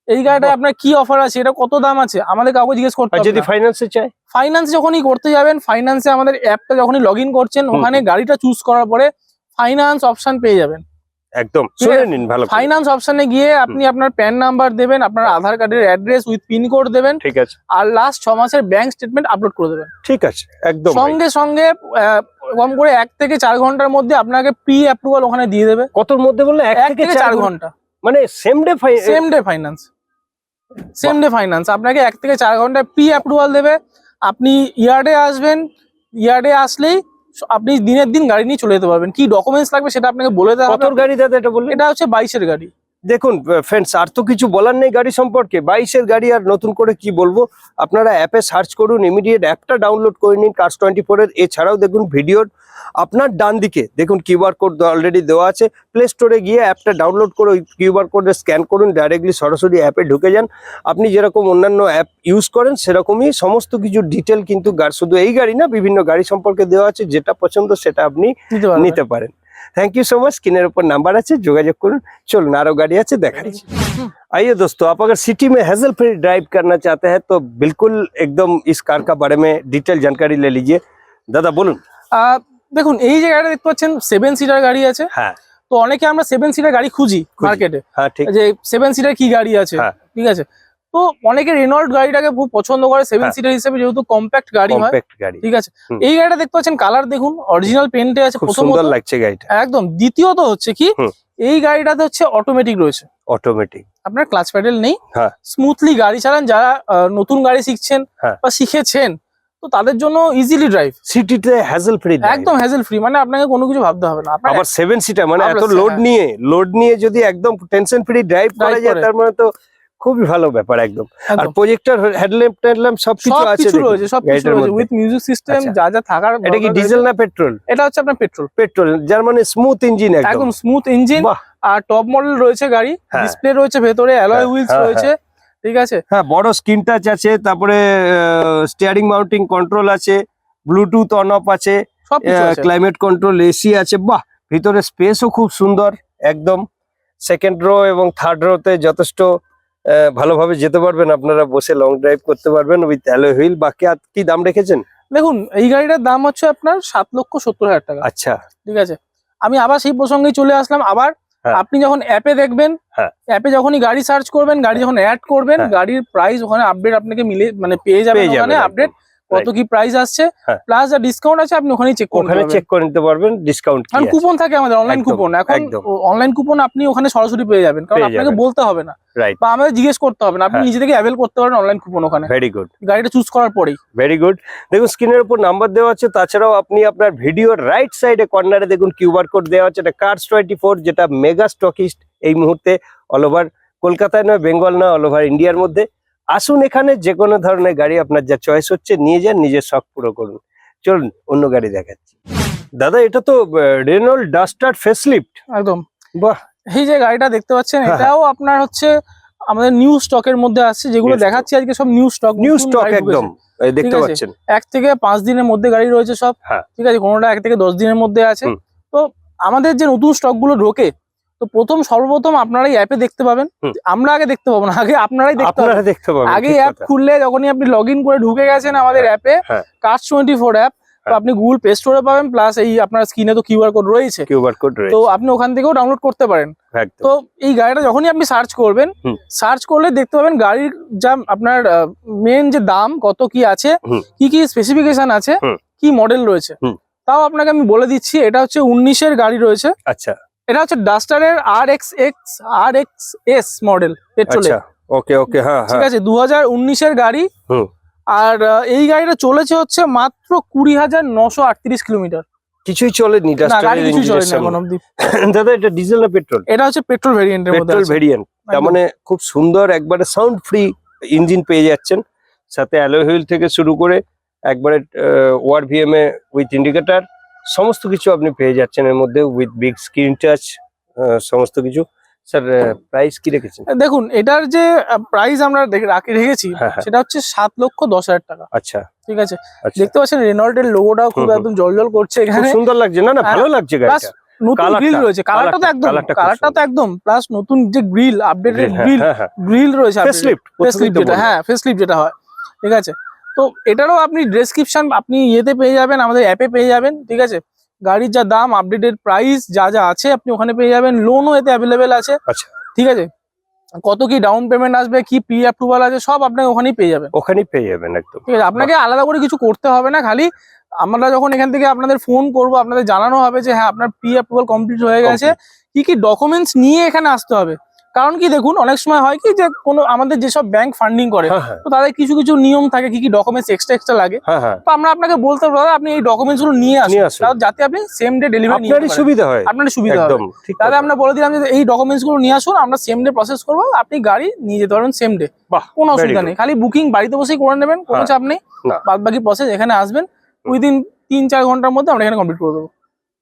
[SPEAKER 1] এই গাড়িটা আপনার কি অফার আছে, এটা কত দাম আছে, আমাদের কাউকে জিজ্ঞেস করতে হবে না।
[SPEAKER 2] যদি ফাইন্যান্সে চাই,
[SPEAKER 1] ফাইন্যান্স যখনই করতে যাবেন, ফাইন্যান্সে আমাদের অ্যাপটা যখনই লগ ইন করছেন, ওখানে গাড়িটা চুজ করার পরে ফাইন্যান্স অপশন পেয়ে যাবেন।
[SPEAKER 2] একদম শুনে নিন ভালো।
[SPEAKER 1] ফাইন্যান্স অপশনে গিয়ে আপনি আপনার প্যান নাম্বার দেবেন, আপনার আধার কার্ডের অ্যাড্রেস উইথ পিন কোড দেবেন,
[SPEAKER 2] ঠিক আছে,
[SPEAKER 1] আর লাস্ট 6 মাসের ব্যাংক স্টেটমেন্ট আপলোড করে দেবেন।
[SPEAKER 2] ঠিক আছে, একদম।
[SPEAKER 1] সঙ্গে সঙ্গে কম করে 1 থেকে 4 ঘন্টার মধ্যে আপনাকে প্রি অ্যাপ্রুভাল ওখানে দিয়ে দেবে।
[SPEAKER 2] কতর মধ্যে বললে? 1 থেকে 4
[SPEAKER 1] ঘন্টা,
[SPEAKER 2] মানে same day
[SPEAKER 1] finance, same day finance. আপনাকে 1 থেকে 4 ঘন্টায় প্রি অ্যাপ্রুভাল দেবে। আপনি ইয়ার্ডে আসবেন, ইয়ার্ডে আসলেই আপনি দিনের দিন গাড়ি নিয়ে চলে যেতে পারবেন। কি ডকুমেন্টস লাগবে সেটা আপনাকে বলে দেওয়া হবে।
[SPEAKER 2] কত গাড়ি দাদা এটা বললেন?
[SPEAKER 1] এটা হচ্ছে 22 এর গাড়ি।
[SPEAKER 2] দেখুন ফ্রেন্ডস, আর তো কিছু বলার নেই গাড়ি সম্পর্কে। 22 এর গাড়ি আর নতুন করে কি বলবো, আপনারা অ্যাপে সার্চ করুন, ইমিডিয়েট অ্যাপটা ডাউনলোড করে নিন কার্স 24 এর। এছাড়াও দেখুন ভিডিওর আপনার ডান দিকে দেখুন কিউআর কোড অলরেডি দেওয়া আছে। প্লে স্টোরে গিয়ে অ্যাপটা ডাউনলোড করে ওই কিউআর কোডে স্ক্যান করুন, ডাইরেক্টলি সরাসরি অ্যাপে ঢুকে যান। আপনি যেরকম অন্যান্য অ্যাপ ইউজ করেন সেরকমই সমস্ত কিছু ডিটেল কিন্তু শুধু এই গাড়ি না, বিভিন্ন গাড়ি সম্পর্কে দেওয়া আছে। যেটা পছন্দ সেটা আপনি নিতে পারেন। Thank you so much. Screen पर नंबर আছে, যোগাযোগ করুন। চলুন আরো গাড়ি আছে দেখাচ্ছি। आइए दोस्तों, आप अगर सिटी में हेजल फ्री ड्राइव करना चाहते हैं तो बिल्कुल एकदम इस कार का बारे में डिटेल जानकारी ले लीजिए। दादा बोलून।
[SPEAKER 1] দেখুন এই যে গাড়িটা দেখতে পাচ্ছেন 7 সিটার গাড়ি আছে।
[SPEAKER 2] হ্যাঁ,
[SPEAKER 1] তো অনেকে আমরা 7 সিটার গাড়ি খুঁজি মার্কেটে।
[SPEAKER 2] হ্যাঁ ঠিক,
[SPEAKER 1] যে 7 সিটার কি গাড়ি আছে, ঠিক আছে। তো অনেকে রেনল্ট গাড়িটাকে খুব পছন্দ করে 7
[SPEAKER 2] হ্যাঁ।
[SPEAKER 1] সিটার হিসেবে, যেহেতু কম্প্যাক্ট গাড়ি হয়।
[SPEAKER 2] কম্প্যাক্ট গাড়ি,
[SPEAKER 1] ঠিক আছে,
[SPEAKER 2] হুম।
[SPEAKER 1] এই গাড়িটা দেখতে পাচ্ছেন, কালার দেখুন, অরিজিনাল পেন্টে আছে
[SPEAKER 2] খুব
[SPEAKER 1] প্রথমত,
[SPEAKER 2] সুন্দর লাগছে গাড়িটা
[SPEAKER 1] একদম। দ্বিতীয়ত হচ্ছে কি,
[SPEAKER 2] হুম।
[SPEAKER 1] এই গাড়িটাতে হচ্ছে অটোমেটিক রয়েছে,
[SPEAKER 2] অটোমেটিক,
[SPEAKER 1] আপনার ক্লাচ প্যাডেল নেই।
[SPEAKER 2] হ্যাঁ।
[SPEAKER 1] স্মুথলি গাড়ি চালান, যারা নতুন গাড়ি শিখছেন
[SPEAKER 2] হ্যাঁ।
[SPEAKER 1] বা শিখেছেন, তো তাদের জন্য ইজিলি ড্রাইভ,
[SPEAKER 2] সিটিতে হ্যাজেল ফ্রি,
[SPEAKER 1] একদম হ্যাজেল ফ্রি, মানে আপনাকে কোনো কিছু ভাবতে হবে না। আপনার
[SPEAKER 2] আবার 7 সিটার, মানে এত
[SPEAKER 1] আবার
[SPEAKER 2] লোড
[SPEAKER 1] হ্যাঁ।
[SPEAKER 2] নিয়ে যদি একদম টেনশন ফ্রি ড্রাইভ করা
[SPEAKER 1] Drive
[SPEAKER 2] যায়,
[SPEAKER 1] করে।
[SPEAKER 2] তার মানে তো খুবই ভালো ব্যাপার একদম। আর
[SPEAKER 1] একদম
[SPEAKER 2] প্রজেক্টর, হেডল্যাম্প সবকিছু আছে,
[SPEAKER 1] সবকিছু রয়েছে, সবকিছু
[SPEAKER 2] গাড়িটার
[SPEAKER 1] রয়েছে
[SPEAKER 2] মধ্যে।
[SPEAKER 1] উইথ মিউজিক সিস্টেম,
[SPEAKER 2] আচ্ছা।
[SPEAKER 1] যা যা থাকার
[SPEAKER 2] এটা কি
[SPEAKER 1] দরকার
[SPEAKER 2] ডিজেল
[SPEAKER 1] রয়েছে।
[SPEAKER 2] না পেট্রোল?
[SPEAKER 1] এটা হচ্ছে আপনার পেট্রোল,
[SPEAKER 2] পেট্রোল, যার মানে স্মুথ ইঞ্জিন,
[SPEAKER 1] একদম স্মুথ ইঞ্জিন।
[SPEAKER 2] বাহ।
[SPEAKER 1] আর টপ মডেল রয়েছে গাড়ি,
[SPEAKER 2] হ্যাঁ।
[SPEAKER 1] ডিসপ্লে রয়েছে ভেতরে, অ্যালয়
[SPEAKER 2] হ্যাঁ,
[SPEAKER 1] হুইলস
[SPEAKER 2] হ্যাঁ,
[SPEAKER 1] রয়েছে, ঠিক আছে।
[SPEAKER 2] হ্যাঁ, বড় স্ক্রিন টাচ আছে, তারপরে স্টিয়ারিং মাউন্টিং কন্ট্রোল আছে, ব্লুটুথ অন অফ আছে,
[SPEAKER 1] সবকিছু আছে।
[SPEAKER 2] ক্লাইমেট কন্ট্রোল, এসি আছে, বাহ। ভিতরে স্পেসও খুব সুন্দর একদম। সেকেন্ড রো এবং থার্ড রোতে যথেষ্ট ভালোভাবে যেতে পারবেন আপনারা, বসে লং ড্রাইভ করতে পারবেন উইথ অ্যালয় হুইল। বাকি আর কি দাম রেখেছেন?
[SPEAKER 1] দেখুন, এই গাড়িটার দাম হচ্ছে আপনার 7,70,000 টাকা।
[SPEAKER 2] আচ্ছা,
[SPEAKER 1] ঠিক আছে, আমি আবার সেই প্রসঙ্গে চলে আসলাম। আবার
[SPEAKER 2] হ্যাঁ।
[SPEAKER 1] আপনি যখন অ্যাপে দেখবেন,
[SPEAKER 2] হ্যাঁ।
[SPEAKER 1] অ্যাপে যখনই গাড়ি সার্চ করবেন, গাড়ি যখন অ্যাড করবেন,
[SPEAKER 2] হ্যাঁ।
[SPEAKER 1] গাড়ির প্রাইস ওখানে আপডেট আপনাকে মানে পেয়ে যাবেন, ওখানে আপডেট কত
[SPEAKER 2] Right.
[SPEAKER 1] কি প্রাইস আসছে,
[SPEAKER 2] হ্যাঁ।
[SPEAKER 1] প্লাস যা ডিসকাউন্ট আছে আপনি ওখানেই চেক করতে
[SPEAKER 2] ওখানে
[SPEAKER 1] পারবেন।
[SPEAKER 2] চেক করে নিতে পারবেন ডিসকাউন্ট কি
[SPEAKER 1] কারণ
[SPEAKER 2] আছে।
[SPEAKER 1] কুপন থাকে আমাদের, অনলাইন
[SPEAKER 2] একদম,
[SPEAKER 1] কুপন। এখন
[SPEAKER 2] একদম।
[SPEAKER 1] অনলাইন কুপন আপনি ওখানে সরাসরি পেয়ে যাবেন, কারণ
[SPEAKER 2] পেয়ে
[SPEAKER 1] আপনাকে
[SPEAKER 2] যাবেন।
[SPEAKER 1] বলতে হবে না
[SPEAKER 2] রাইট,
[SPEAKER 1] বা আমাদের জিজ্ঞেস করতে হবে না, আপনি
[SPEAKER 2] হ্যাঁ।
[SPEAKER 1] নিজে থেকে অ্যাভেল করতে পারেন অনলাইন কুপন ওখানে
[SPEAKER 2] ভেরি গুড,
[SPEAKER 1] গাড়িটা চুজ করার পরেই।
[SPEAKER 2] Very good. দেখুন স্ক্রিনের উপর নাম্বার দেওয়া আছে, তাছাড়াও আপনি আপনার ভিডিওর রাইট সাইডে কর্নারে দেখুন কিউআর কোড দেওয়া আছে। এটা কার্স 24, যেটা মেগা স্টকিস্ট এই মুহূর্তে অল ওভার কলকাতায় নয়, বেঙ্গল নয়, অল ওভার ইন্ডিয়ার মধ্যে। আসুন এখানে যে কোনো ধরনের গাড়ি আপনার যা চয়েস হচ্ছে নিয়ে যান, নিজের শখ পুরো করুন। চলুন অন্য গাড়ি দেখাচ্ছি। দাদা, এটা তো রেনল্ট ডাস্টার ফেসলিফট।
[SPEAKER 1] একদম,
[SPEAKER 2] বাহ।
[SPEAKER 1] এই যে গাড়িটা দেখতে পাচ্ছেন,
[SPEAKER 2] হ্যাঁ,
[SPEAKER 1] এটাও আপনার হচ্ছে আমাদের নিউ স্টকের মধ্যে আসছে, যেগুলো
[SPEAKER 2] New stock।
[SPEAKER 1] দেখাচ্ছি আজকে সব নিউ স্টক।
[SPEAKER 2] নিউ স্টক একদম, এই দেখতে
[SPEAKER 1] ঠিক আছে।
[SPEAKER 2] পাচ্ছেন।
[SPEAKER 1] 1 থেকে 5 দিনের মধ্যে গাড়ি রয়েছে সব,
[SPEAKER 2] হ্যাঁ।
[SPEAKER 1] ঠিক আছে, কোনোটা 1 থেকে 10 দিনের মধ্যে আছে।
[SPEAKER 2] হুম।
[SPEAKER 1] তো আমাদের যে নতুন স্টক গুলো ঢোকে, তো সর্বপ্রথম আপনারা এই অ্যাপে দেখতে পাবেন।
[SPEAKER 2] হুম।
[SPEAKER 1] আমরা আগে দেখতে পাবো না, আগে আপনারাই দেখতে
[SPEAKER 2] আপনারা
[SPEAKER 1] পাবেন।
[SPEAKER 2] দেখতে পাবেন,
[SPEAKER 1] আগে
[SPEAKER 2] ঠিক
[SPEAKER 1] অ্যাপ
[SPEAKER 2] কথা।
[SPEAKER 1] খুললে যখনই আপনি লগ ইন করে ঢুকে গেছেন আমাদের অ্যাপে,
[SPEAKER 2] হ্যাঁ।
[SPEAKER 1] কার্স 24 অ্যাপ, তো
[SPEAKER 2] হ্যাঁ।
[SPEAKER 1] আপনি গুগল প্লে স্টোরে পাবেন, প্লাস এই আপনার স্ক্রিনে তো কিউআর কোড রয়েছে,
[SPEAKER 2] কিউআর কোড
[SPEAKER 1] তো
[SPEAKER 2] রয়েছে,
[SPEAKER 1] আপনি ওখান থেকেও ডাউনলোড করতে পারেন।
[SPEAKER 2] একদম।
[SPEAKER 1] তো এই গাড়িটা যখনই আপনি সার্চ করবেন,
[SPEAKER 2] হুম।
[SPEAKER 1] সার্চ করলে দেখতে পাবেন গাড়ির যা আপনার মেন যে দাম কত কি আছে,
[SPEAKER 2] হুম।
[SPEAKER 1] কি কি স্পেসিফিকেশন আছে,
[SPEAKER 2] হুম।
[SPEAKER 1] কি মডেল রয়েছে,
[SPEAKER 2] হুম।
[SPEAKER 1] তাও আপনাকে আমি বলে দিচ্ছি। এটা হচ্ছে 19-এর গাড়ি রয়েছে,
[SPEAKER 2] আচ্ছা,
[SPEAKER 1] এটা হচ্ছে ডাস্টারের RXS মডেল পেট্রোলে,
[SPEAKER 2] আচ্ছা, ওকে ওকে, হ্যাঁ
[SPEAKER 1] ঠিক
[SPEAKER 2] হ্যাঁ।
[SPEAKER 1] আছে, 2019-এর গাড়ি।
[SPEAKER 2] হুম।
[SPEAKER 1] আর এই গাড়িটা চলেছে হচ্ছে মাত্র 20,938 কিলোমিটার।
[SPEAKER 2] কিছুই চলেনি
[SPEAKER 1] না, গাড়ি
[SPEAKER 2] ডাস্টারের
[SPEAKER 1] কিছু চলে না
[SPEAKER 2] ইঞ্জিনের
[SPEAKER 1] এখন
[SPEAKER 2] সামনে।
[SPEAKER 1] অব্দি।
[SPEAKER 2] দাদা, এটা ডিজেল না পেট্রোল?
[SPEAKER 1] এটা হচ্ছে পেট্রোল ভেরিয়েন্টের মধ্যে
[SPEAKER 2] পেট্রোল
[SPEAKER 1] আছে।
[SPEAKER 2] ভেরিয়েন্ট, তার
[SPEAKER 1] একদম।
[SPEAKER 2] মানে খুব সুন্দর একবারে সাউন্ড ফ্রি ইঞ্জিন পেয়ে যাচ্ছেন, সাথে অ্যালয় হুইল থেকে শুরু করে একবারে ORVM এ উইথ ইন্ডিকেটর, সমস্ত কিছু আপনি পেয়ে যাচ্ছেন এর মধ্যে, উইথ বিগ স্ক্রিন টাচ, সমস্ত কিছু। স্যার, প্রাইস কি রেখেছেন?
[SPEAKER 1] দেখুন, এটার যে প্রাইস আমরা রেখেছি,
[SPEAKER 2] হ্যাঁ, হ্যাঁ।
[SPEAKER 1] সেটা হচ্ছে 7,10,000 টাকা।
[SPEAKER 2] আচ্ছা,
[SPEAKER 1] ঠিক আছে,
[SPEAKER 2] আচ্ছা,
[SPEAKER 1] দেখতে পাচ্ছেন রেনল্টের লোগোটাও খুব
[SPEAKER 2] হুম, হুম।
[SPEAKER 1] একদম জলজল করছে
[SPEAKER 2] খুব
[SPEAKER 1] এখানে।
[SPEAKER 2] সুন্দর লাগছে, না না, ভালো লাগছে
[SPEAKER 1] প্লাস
[SPEAKER 2] গাড়িটা।
[SPEAKER 1] নতুন
[SPEAKER 2] Colourটা,
[SPEAKER 1] গ্রিল রয়েছে, কালারটা তো একদম,
[SPEAKER 2] colourটা খুব
[SPEAKER 1] কালারটা তো
[SPEAKER 2] সুন্দর।
[SPEAKER 1] একদম, প্লাস নতুন যে গ্রিল আপডেটেড
[SPEAKER 2] হ্যাঁ, হ্যাঁ, হ্যাঁ।
[SPEAKER 1] গ্রিল রয়েছে,
[SPEAKER 2] ফেসলিফট,
[SPEAKER 1] ফেসলিফট যেটা, হ্যাঁ ফেসলিফট যেটা হয়, ঠিক আছে। তো এটারও আপনি ডেসক্রিপশন আপনি ইয়েতে পেয়ে যাবেন, আমাদের অ্যাপে পেয়ে যাবেন, ঠিক আছে। গাড়ির যা দাম, আপডেটেড প্রাইস যা যা আছে আপনি ওখানে পেয়ে যাবেন, লোনও এতে অ্যাভেলেবেল আছে,
[SPEAKER 2] আচ্ছা,
[SPEAKER 1] ঠিক আছে। কত কি ডাউন পেমেন্ট আসবে, কি প্রি অ্যাপ্রুভাল আছে, সব আপনাকে ওখানেই পেয়ে যাবেন,
[SPEAKER 2] ওখানেই পেয়ে যাবেন একদম।
[SPEAKER 1] ঠিক আছে। আপনাকে আলাদা করে কিছু করতে হবে না, খালি আমরা যখন এখান থেকে আপনাদের ফোন করব, আপনাদের জানানো হবে যে হ্যাঁ আপনার প্রি অ্যাপ্রুভাল কমপ্লিট হয়ে গেছে, কি কি ডকুমেন্টস নিয়ে এখানে আসতে হবে। কারণ কি দেখুন, অনেক সময় হয় কি যে কোনো আমাদের যেসব ব্যাংক ফান্ডিং করে,
[SPEAKER 2] হ্যাঁ, হ্যাঁ,
[SPEAKER 1] তো তাদের কিছু কিছু নিয়ম থাকে, কি কি ডকুমেন্টস এক্সট্রা লাগে,
[SPEAKER 2] হ্যাঁ, হ্যাঁ।
[SPEAKER 1] তো আমরা আপনাকে বলতে পারবো আপনি এই ডকুমেন্টস গুলো নিয়ে
[SPEAKER 2] নিয়ে
[SPEAKER 1] আসুন,
[SPEAKER 2] আসুন।
[SPEAKER 1] তাহলে যাতে আপনি সেম ডে ডেলিভারি নিয়ে
[SPEAKER 2] আপনারই সুবিধা হয়,
[SPEAKER 1] আপনার সুবিধা হবে।
[SPEAKER 2] একদম ঠিক
[SPEAKER 1] তাহলে
[SPEAKER 2] কথা।
[SPEAKER 1] আমরা বলে দিলাম যে এই ডকুমেন্টস গুলো নিয়ে আসুন, আমরা সেম ডে প্রসেস করবো, আপনি গাড়ি নিয়ে যেতে পারবেন সেম ডে,
[SPEAKER 2] বাহ,
[SPEAKER 1] কোনো
[SPEAKER 2] very
[SPEAKER 1] অসুবিধা
[SPEAKER 2] good।
[SPEAKER 1] নেই। খালি বুকিং বাড়িতে বসেই করে নেবেন, কোনো
[SPEAKER 2] হ্যাঁ,
[SPEAKER 1] চাপ নেই।
[SPEAKER 2] না।
[SPEAKER 1] বাদ বাকি প্রসেস এখানে আসবেন, উইদিন 3-4 ঘন্টার মধ্যে আমরা এখানে কমপ্লিট করে দেবো।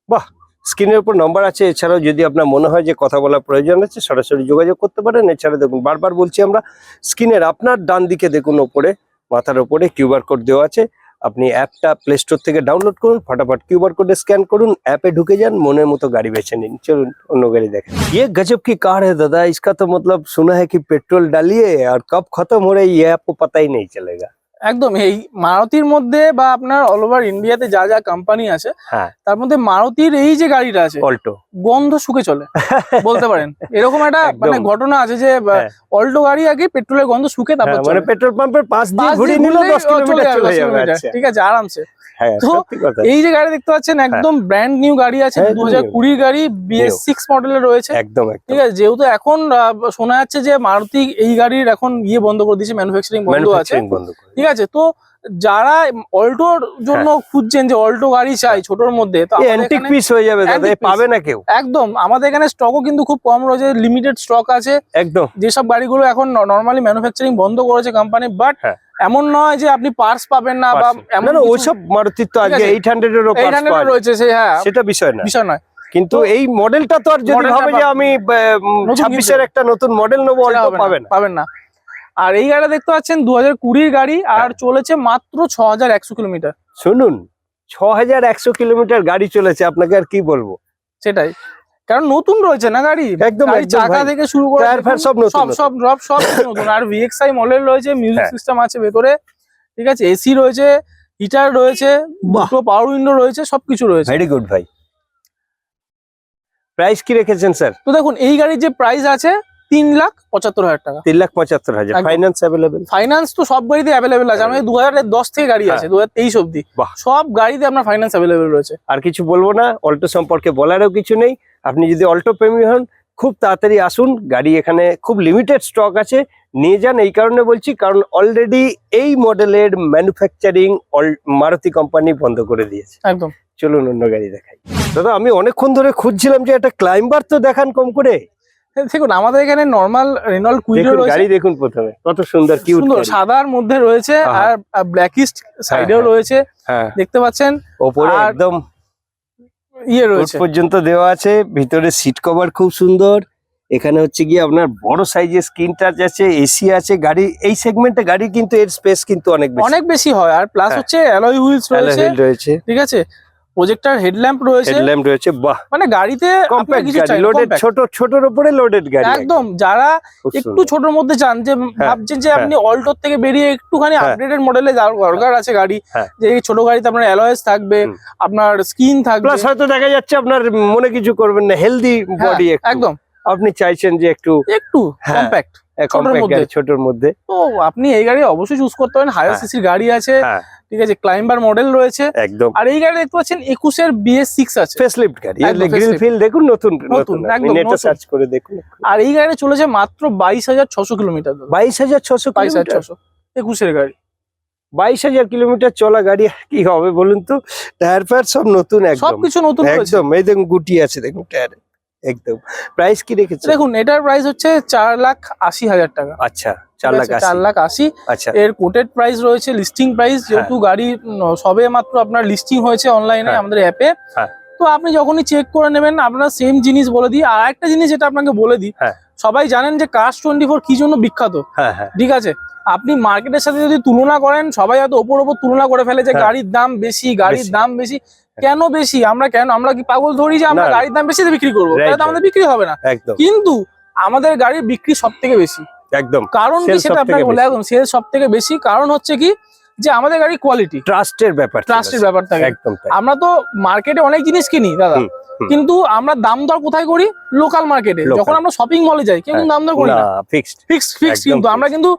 [SPEAKER 2] বাহ, স্ক্রিনের উপর নাম্বার আছে, এছাড়াও যদি আপনার মনে হয় যে কথা বলার প্রয়োজন আছে, সরাসরি যোগাযোগ করতে পারেন। এছাড়া দেখুন, বারবার বলছি আমরা, স্ক্রিনের আপনার ডান দিকে দেখুন, ওপরে মাথার ওপরে কিউআর কোড দেওয়া আছে, আপনি অ্যাপটা প্লে স্টোর থেকে ডাউনলোড করুন, फटाफट কিউআর কোডে স্ক্যান করুন, অ্যাপে ঢুকে যান, মনের মতো গাড়ি বেছে নিন। চলুন অন্য গাড়ি দেখেন। ये गजब की कार है दादा, इसका तो मतलब सुना है कि पेट्रोल डालिए और कब खत्म हो रही है ये आपको पता ही नहीं चलेगा।
[SPEAKER 1] একদম, এই মারুতির মধ্যে বা আপনার অল ওভার ইন্ডিয়াতে যা যা কোম্পানি আছে,
[SPEAKER 2] হ্যাঁ,
[SPEAKER 1] তার মধ্যে মারুতির এই যে গাড়িটা আছে,
[SPEAKER 2] অল্টো,
[SPEAKER 1] গন্ধ শুকে চলে বলতে পারেন। এরকম একটা মানে ঘটনা আছে যে অল্টো গাড়ি আগে পেট্রোলের গন্ধ শুকে তারপর
[SPEAKER 2] মানে পেট্রোল পাম্পের পাশ দিয়ে ঘুরিয়ে নিলে 10 কিলোমিটার চলে যাবে।
[SPEAKER 1] ঠিক আছে, আরামসে।
[SPEAKER 2] হ্যাঁ,
[SPEAKER 1] তো এই যে গাড়ি দেখতে পাচ্ছেন একদম ব্র্যান্ড নিউ গাড়ি আছে, 2020 গাড়ি, BS6 মডেলের রয়েছে।
[SPEAKER 2] একদম
[SPEAKER 1] ঠিক আছে, যেহেতু এখন শোনা যাচ্ছে যে মারুতি এই গাড়ির এখন বন্ধ করে দিয়েছে, ম্যানুফ্যাকচারিং বন্ধ আছে। ঠিক আছে, তো যারা অল্টোর জন্য খুঁজছেন যে অল্টো গাড়ি চাই ছোটর মধ্যে, তো
[SPEAKER 2] অ্যান্টিক পিস হয়ে যাবে দাদা, পাবে না কেউ।
[SPEAKER 1] একদম, আমাদের এখানে স্টকও কিন্তু খুব কম রয়েছে, লিমিটেড স্টক আছে একদম। যেসব গাড়িগুলো এখন নরমালি ম্যানুফ্যাকচারিং বন্ধ করেছে কোম্পানি, বাট এমন নয় যে আপনি পার্টস পাবেন না বা এমন
[SPEAKER 2] ওইসব মারুতির তো আগে 800 এরও পার্টস
[SPEAKER 1] রয়েছে,
[SPEAKER 2] সেটা বিষয়
[SPEAKER 1] নয়।
[SPEAKER 2] কিন্তু এই মডেলটা তো আর যদি ভাবে যে আমি 26 এর একটা নতুন মডেল নেবো, অল্টো পাবেন না।
[SPEAKER 1] আর এই গাড়িটা দেখতে পাচ্ছেন 2020 গাড়ি, আর চলেছে মাত্র 6100 কিলোমিটার।
[SPEAKER 2] শুনুন, 6100 কিলোমিটার গাড়ি চলেছে, আপনাকে আর কি বলবো।
[SPEAKER 1] সেটাই, কারণ নতুন রয়েছে না গাড়ি, একদম চাকা থেকে শুরু করে
[SPEAKER 2] সব নতুন,
[SPEAKER 1] সব নতুন। আর VXI মডেল রয়েছে, মিউজিক সিস্টেম আছে ভেতরে, ঠিক আছে, এসি রয়েছে, হিটার রয়েছে, দুটো পাওয়ার উইন্ডো রয়েছে, সবকিছু রয়েছে।
[SPEAKER 2] ভেরি গুড ভাই। প্রাইস কি রেখেছেন স্যার?
[SPEAKER 1] তো দেখুন, এই গাড়ির যে প্রাইস আছে 3,75,000 টাকা।
[SPEAKER 2] 3,75,000। Finance available? ফাইন্যান্স
[SPEAKER 1] তো সব গাড়িতে অ্যাভেলেবেল আছে। আমাদের 2010 থেকে গাড়ি আছে, 2023 অবধি সব গাড়িতে আপনার ফাইন্যান্স অ্যাভেলেবেল রয়েছে।
[SPEAKER 2] আর কিছু বলবো না, অল্টো সম্পর্কে বলারও কিছু নেই। আপনি যদি অল্টো প্রেমী হন, খুব তাড়াতাড়ি আসুন, গাড়ি এখানে খুব লিমিটেড স্টক আছে, নিয়ে যান। এই কারণে বলছি, কারণ অলরেডি এই মডেলের ম্যানুফ্যাকচারিং মারুতি কোম্পানি বন্ধ করে দিয়েছে।
[SPEAKER 1] একদম।
[SPEAKER 2] চলুন অন্য গাড়ি দেখাই। দাদা, আমি অনেকক্ষণ ধরে খুঁজছিলাম যে একটা ক্লাইম্বার তো দেখান কম করে।
[SPEAKER 1] দেখুন, আমাদের এখানে নরমাল রেনল্ট কুইডো রয়েছে।
[SPEAKER 2] গাড়ি দেখুন প্রথমে, কত সুন্দর, কিউট,
[SPEAKER 1] সুন্দর সাদার মধ্যে রয়েছে, আর ব্ল্যাকিস্ট সাইডেও রয়েছে, দেখতে পাচ্ছেন।
[SPEAKER 2] ওপরে একদম
[SPEAKER 1] রয়েছে
[SPEAKER 2] পর্যন্ত দেওয়া আছে, ভিতরে সিট কভার খুব সুন্দর। এখানে হচ্ছে গিয়ে আপনার বড় সাইজের স্ক্রিন টাচ আছে, এসি আছে। গাড়ি এই সেগমেন্টে গাড়ি কিন্তু এর স্পেস কিন্তু অনেক বেশি
[SPEAKER 1] হয়। আর প্লাস হচ্ছে অ্যালয় হুইলস রয়েছে, ঠিক আছে, প্রজেক্টর হেডল্যাম্প রয়েছে।
[SPEAKER 2] বাহ,
[SPEAKER 1] মানে গাড়িতে
[SPEAKER 2] কম্প্যাক্ট গাড়ি, লোডেড, ছোটর উপরে লোডেড গাড়ি
[SPEAKER 1] একদম। যারা একটু ছোটর মধ্যে চান, যে ভাবছেন যে আপনি অল্টোর থেকে বেরিয়ে একটুখানি আপডেটেড মডেলে যাওয়ার দরকার আছে গাড়ি, যে ছোট গাড়িতে আপনার অ্যালয়েস থাকবে, আপনার স্কিন থাকবে,
[SPEAKER 2] প্লাস হয়তো দেখা যাচ্ছে আপনার মনে কিছু করবেন না, হেলদি বডি একদম, আপনি চাইছেন যে একটু
[SPEAKER 1] কম্প্যাক্ট
[SPEAKER 2] ছোটর মধ্যে,
[SPEAKER 1] তো আপনি এই গাড়ি অবশ্যই চুজ করতে পারেন। হায়ার সিসির গাড়ি আছে, ঠিক আছে, ক্লাইম্বার মডেল রয়েছে একদম। আর এই গাড়ি দেখতে পাচ্ছেন 21 এর BS6 আছে,
[SPEAKER 2] ফেসলিফট গাড়ি। গ্রিল ফিল দেখুন, নতুন
[SPEAKER 1] একদম,
[SPEAKER 2] নেটে সার্চ করে দেখুন।
[SPEAKER 1] আর এই গাড়ি চলেছে মাত্র 22,600 কিলোমিটার।
[SPEAKER 2] 22,600
[SPEAKER 1] 21 এর গাড়ি,
[SPEAKER 2] 22,000 কিলোমিটার চলা গাড়ি কি হবে বলুন তো? টায়ার ফায়ার সব নতুন, একদম
[SPEAKER 1] সবকিছু নতুন
[SPEAKER 2] একদম। এই দেখুন গুটি আছে, দেখুন টায়ার একদম। প্রাইস কি রেখেছে?
[SPEAKER 1] দেখুন, এটার প্রাইস হচ্ছে 4,80,000 টাকা।
[SPEAKER 2] আচ্ছা, 4,80,000।
[SPEAKER 1] আচ্ছা, এর কোটেড প্রাইস রয়েছে, লিস্টিং প্রাইস, যেহেতু গাড়ি সবে মাত্র আপনার লিস্টিং হয়েছে অনলাইনে আমাদের অ্যাপে, তো আপনি যখনই চেক করে নেবেন আপনার সেম জিনিস বলে দিই। আর একটা জিনিস যেটা আপনাকে বলে দিই, সবাই জানেন যে Cars24 কি জন্য বিখ্যাত, ঠিক আছে, আপনি মার্কেটের সাথে যদি তুলনা করেন, সবাই হয়তো ওপর তুলনা করে ফেলে যে গাড়ির দাম বেশি, কেন বেশি, আমরা কি পাগল ধরি যে আমরা গাড়ির দাম বেশি বিক্রি করবো, তাহলে তো আমাদের বিক্রি হবে না। কিন্তু আমাদের গাড়ির বিক্রি সব থেকে বেশি, একদম। কারণ কি সেটা আপনাকে বলে, একদম সেল সব থেকে বেশি। কারণ হচ্ছে কি, যে আমাদের গাড়ি কোয়ালিটি, ট্রাস্টের ব্যাপার থাকে একদম। আমরা তো মার্কেটে অনেক জিনিস কিনি দাদা, কিন্তু আমরা দাম দর কোথায় করি? লোকাল মার্কেটে। যখন আমরা শপিং মলে যাই, কেউ দাম দর করি না, ফিক্সড। কিন্তু আমরা কিন্তু